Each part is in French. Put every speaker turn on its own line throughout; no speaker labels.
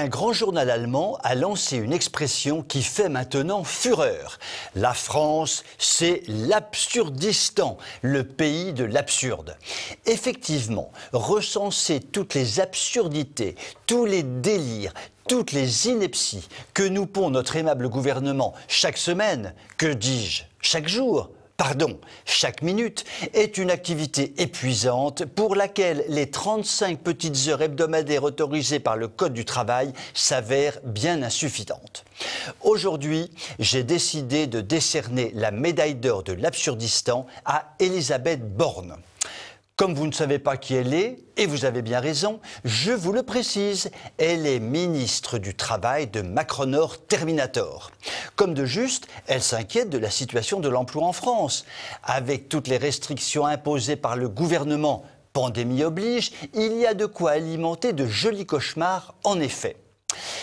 Un grand journal allemand a lancé une expression qui fait maintenant fureur. La France, c'est l'Absurdistan, le pays de l'absurde. Effectivement, recenser toutes les absurdités, tous les délires, toutes les inepties que nous pond notre aimable gouvernement chaque semaine, que dis-je, chaque jour, pardon, chaque minute, est une activité épuisante pour laquelle les 35 petites heures hebdomadaires autorisées par le Code du travail s'avèrent bien insuffisantes. Aujourd'hui, j'ai décidé de décerner la médaille d'or de l'Absurdistan à Elisabeth Borne. Comme vous ne savez pas qui elle est, et vous avez bien raison, je vous le précise, elle est ministre du Travail de Macronor Terminator. Comme de juste, elle s'inquiète de la situation de l'emploi en France. Avec toutes les restrictions imposées par le gouvernement, pandémie oblige, il y a de quoi alimenter de jolis cauchemars en effet.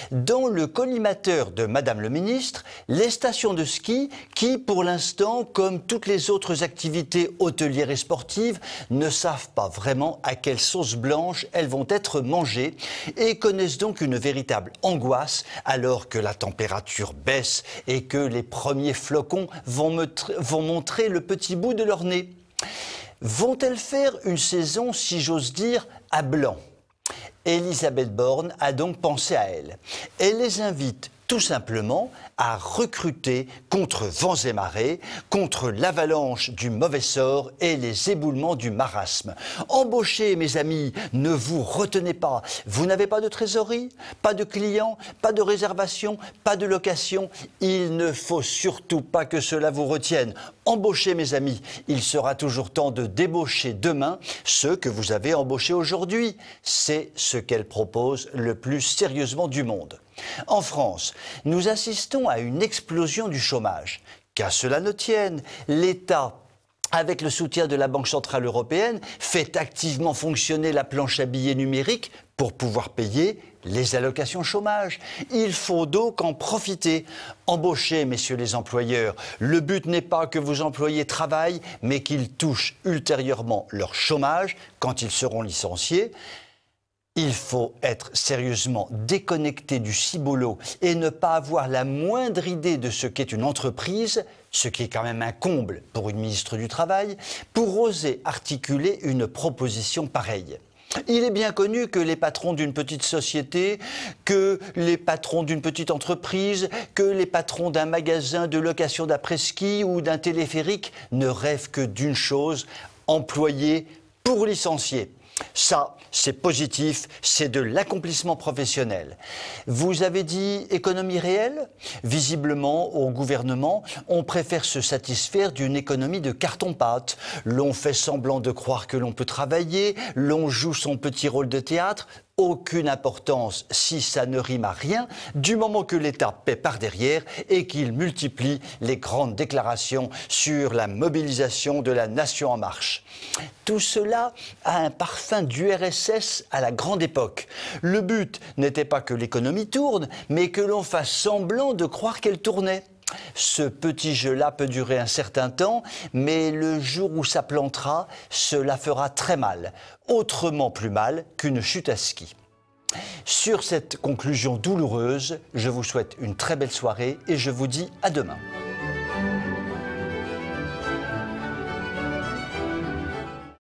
Dans le collimateur de Madame le ministre, les stations de ski qui, pour l'instant, comme toutes les autres activités hôtelières et sportives, ne savent pas vraiment à quelle sauce blanche elles vont être mangées et connaissent donc une véritable angoisse alors que la température baisse et que les premiers flocons vont montrer le petit bout de leur nez. Vont-elles faire une saison, si j'ose dire, à blanc ? Elisabeth Borne a donc pensé à elles. Elle les invite tout simplement à recruter contre vents et marées, contre l'avalanche du mauvais sort et les éboulements du marasme. Embauchez, mes amis, ne vous retenez pas. Vous n'avez pas de trésorerie, pas de clients, pas de réservation, pas de location. Il ne faut surtout pas que cela vous retienne. Embauchez, mes amis. Il sera toujours temps de débaucher demain ceux que vous avez embauchés aujourd'hui. C'est ce qu'elle propose le plus sérieusement du monde. En France, nous assistons à une explosion du chômage. Qu'à cela ne tienne, l'État, avec le soutien de la Banque centrale européenne, fait activement fonctionner la planche à billets numérique pour pouvoir payer les allocations chômage. Il faut donc en profiter. Embauchez, messieurs les employeurs. Le but n'est pas que vos employés travaillent, mais qu'ils touchent ultérieurement leur chômage quand ils seront licenciés. Il faut être sérieusement déconnecté du ciboulot et ne pas avoir la moindre idée de ce qu'est une entreprise, ce qui est quand même un comble pour une ministre du Travail, pour oser articuler une proposition pareille. Il est bien connu que les patrons d'une petite société, que les patrons d'une petite entreprise, que les patrons d'un magasin de location d'après-ski ou d'un téléphérique ne rêvent que d'une chose, employer pour licencier. Ça, c'est positif, c'est de l'accomplissement professionnel. Vous avez dit économie réelle ? Visiblement, au gouvernement, on préfère se satisfaire d'une économie de carton-pâte. L'on fait semblant de croire que l'on peut travailler, l'on joue son petit rôle de théâtre. Aucune importance si ça ne rime à rien, du moment que l'État paie par derrière et qu'il multiplie les grandes déclarations sur la mobilisation de la nation en marche. Tout cela a un parfum d'URSS à la grande époque. Le but n'était pas que l'économie tourne, mais que l'on fasse semblant de croire qu'elle tournait. Ce petit jeu-là peut durer un certain temps, mais le jour où ça plantera, cela fera très mal, autrement plus mal qu'une chute à ski. Sur cette conclusion douloureuse, je vous souhaite une très belle soirée et je vous dis à demain.